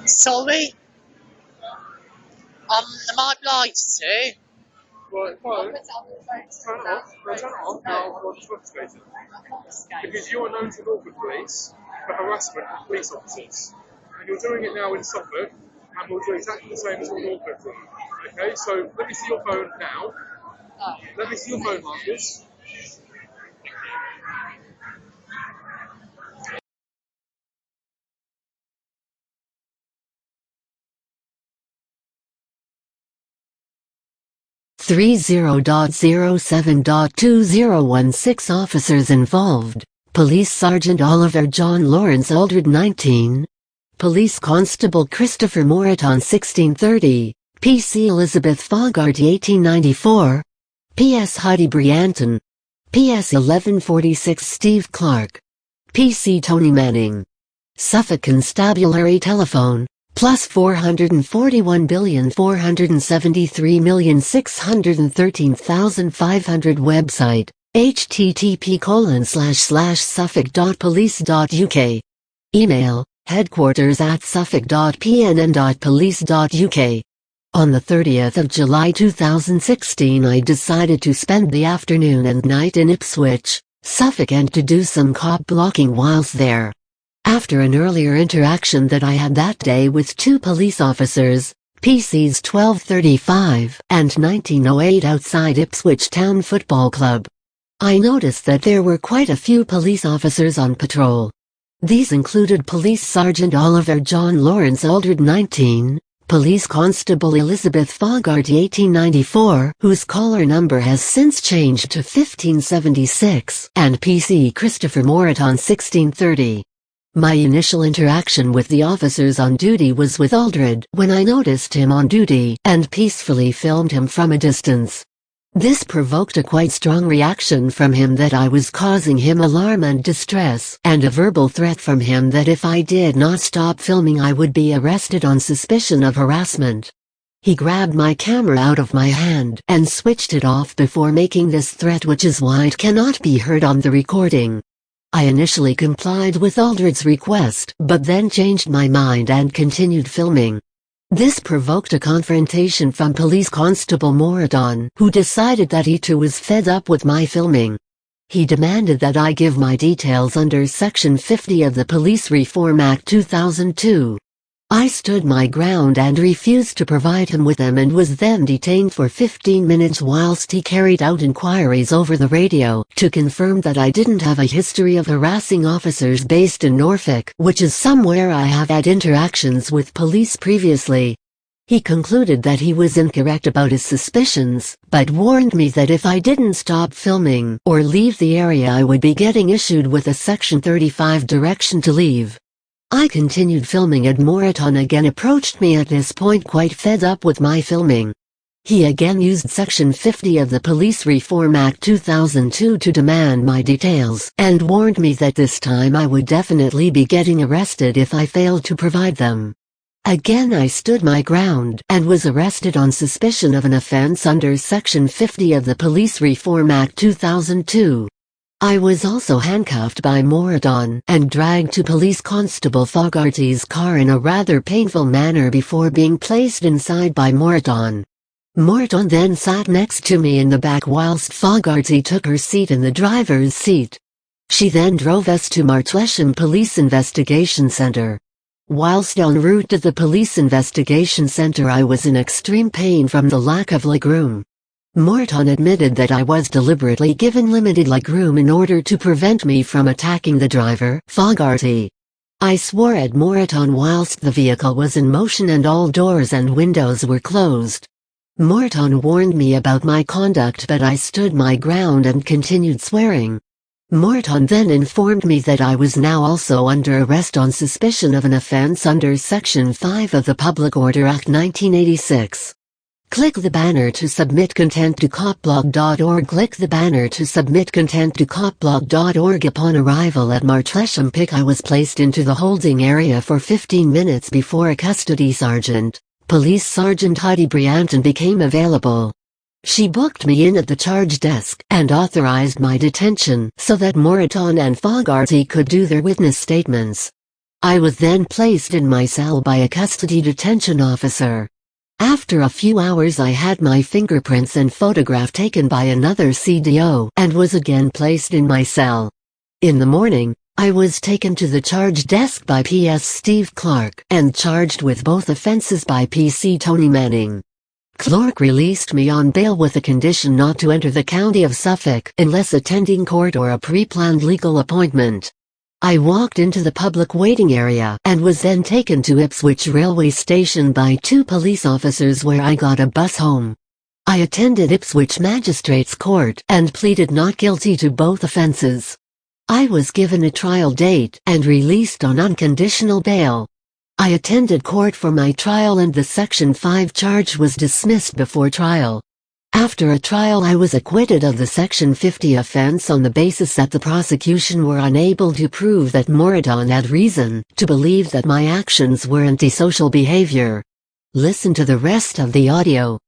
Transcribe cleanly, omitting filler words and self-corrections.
Sorry? Am I obliged to? Well, no. Turn it off. No, turn it off. Now I'll just investigate it. Because you are known to Norfolk Police for harassment of police officers. And you're doing it now in Suffolk, and we'll do exactly the same as what Norfolk do. Okay, so let me see your phone now. Let me see your phone, Marcus. .07.2016 officers involved. Police Sergeant Oliver John Lawrence Aldred 19. Police Constable Christopher Moreton 1630. PC Elizabeth Fogarty 1894. PS Heidi Brianton. PS 1146 Steve Clark. PC Tony Manning. Suffolk Constabulary Telephone. Plus 441,473,613,500 website, http://suffolk.police.uk. Email, headquarters@suffolk.pnn.police.uk. On the 30th of July 2016 I decided to spend the afternoon and night in Ipswich, Suffolk, and to do some cop blocking whilst there. After an earlier interaction that I had that day with two police officers, PCs 1235 and 1908 outside Ipswich Town Football Club, I noticed that there were quite a few police officers on patrol. These included Police Sergeant Oliver John Lawrence Aldred 19, Police Constable Elizabeth Fogarty 1894, whose caller number has since changed to 1576, and PC Christopher Moreton 1630. My initial interaction with the officers on duty was with Aldred when I noticed him on duty and peacefully filmed him from a distance. This provoked a quite strong reaction from him that I was causing him alarm and distress, and a verbal threat from him that if I did not stop filming I would be arrested on suspicion of harassment. He grabbed my camera out of my hand and switched it off before making this threat, which is why it cannot be heard on the recording. I initially complied with Aldred's request, but then changed my mind and continued filming. This provoked a confrontation from Police Constable Moreton, who decided that he too was fed up with my filming. He demanded that I give my details under Section 50 of the Police Reform Act 2002. I stood my ground and refused to provide him with them, and was then detained for 15 minutes whilst he carried out inquiries over the radio to confirm that I didn't have a history of harassing officers based in Norfolk, which is somewhere I have had interactions with police previously. He concluded that he was incorrect about his suspicions, but warned me that if I didn't stop filming or leave the area I would be getting issued with a Section 35 direction to leave. I continued filming, and Moreton again approached me at this point, quite fed up with my filming. He again used Section 50 of the Police Reform Act 2002 to demand my details, and warned me that this time I would definitely be getting arrested if I failed to provide them. Again I stood my ground, and was arrested on suspicion of an offense under Section 50 of the Police Reform Act 2002. I was also handcuffed by Moreton and dragged to Police Constable Fogarty's car in a rather painful manner before being placed inside by Moreton. Moreton then sat next to me in the back whilst Fogarty took her seat in the driver's seat. She then drove us to Martlesham Police Investigation Centre. Whilst en route to the Police Investigation Centre I was in extreme pain from the lack of legroom. Moreton admitted that I was deliberately given limited legroom in order to prevent me from attacking the driver, Fogarty. I swore at Moreton whilst the vehicle was in motion and all doors and windows were closed. Moreton warned me about my conduct, but I stood my ground and continued swearing. Moreton then informed me that I was now also under arrest on suspicion of an offence under Section 5 of the Public Order Act 1986. Click the banner to submit content to COPBLOCK.org. Click the banner to submit content to COPBLOCK.org. Upon arrival at Martlesham PIC, I was placed into the holding area for 15 minutes before a custody sergeant, Police Sergeant Heidi Brianton, became available. She booked me in at the charge desk and authorized my detention so that Moreton and Fogarty could do their witness statements. I was then placed in my cell by a custody detention officer. After a few hours I had my fingerprints and photograph taken by another CDO and was again placed in my cell. In the morning, I was taken to the charge desk by PS Steve Clark and charged with both offenses by PC Tony Manning. Clark released me on bail with a condition not to enter the county of Suffolk unless attending court or a pre-planned legal appointment. I walked into the public waiting area and was then taken to Ipswich railway station by 2 police officers, where I got a bus home. I attended Ipswich Magistrates Court and pleaded not guilty to both offences. I was given a trial date and released on unconditional bail. I attended court for my trial and the Section 5 charge was dismissed before trial. After a trial I was acquitted of the Section 50 offense on the basis that the prosecution were unable to prove that Moreton had reason to believe that my actions were antisocial behavior. Listen to the rest of the audio.